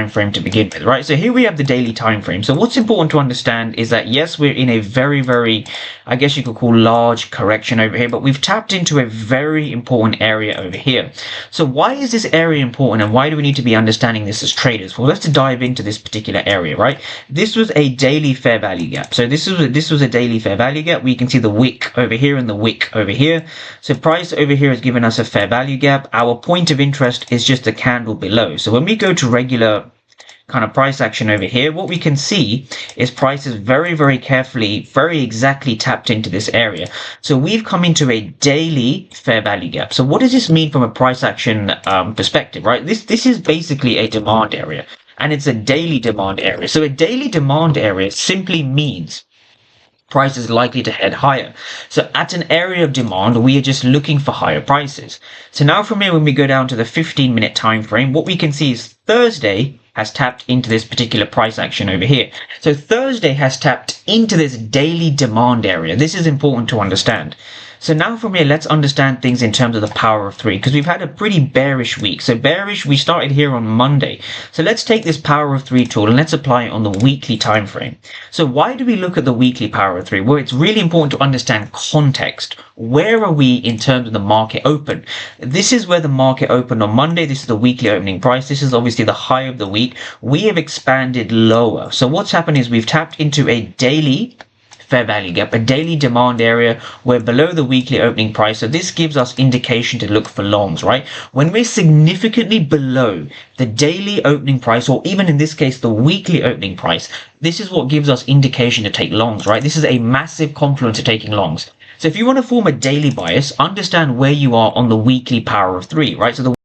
frame to begin with, right? So here we have the daily time frame. So what's important to understand is that yes, we're in a very, I guess you could call large correction over here, but we've tapped into a very important area over here. So why is this area important, and why do we need to be understanding this as traders? Well, let's dive into this particular area, right? This was a daily fair value gap. So this was a daily fair value gap. We can see the wick over here and the wick over here. So price over here has given us a fair value gap. Our point of interest is just a candle below. So when we go to regular kind of price action over here, what we can see is price is very carefully, very exactly tapped into this area. So we've come into a daily fair value gap. So what does this mean from a price action perspective, right? This is basically a demand area, and it's a daily demand area. So a daily demand area simply means price is likely to head higher. So at an area of demand, we are just looking for higher prices. So now from here, when we go down to the 15-minute time frame, what we can see is Thursday has tapped into this particular price action over here. So Thursday has tapped into this daily demand area. This is important to understand. So now from here, let's understand things in terms of the power of three, because we've had a pretty bearish week. So bearish, we started here on Monday. So let's take this power of three tool and let's apply it on the weekly time frame. So why do we look at the weekly power of three? Well, it's really important to understand context. Where are we in terms of the market open? This is where the market opened on Monday. This is the weekly opening price. This is obviously the high of the week. We have expanded lower. So what's happened is we've tapped into a daily fair value gap, a daily demand area. We're below the weekly opening price. So this gives us indication to look for longs, right? When we're significantly below the daily opening price, or even in this case, the weekly opening price, this is what gives us indication to take longs, right? This is a massive confluence to taking longs. So if you want to form a daily bias, understand where you are on the weekly power of three, right? So the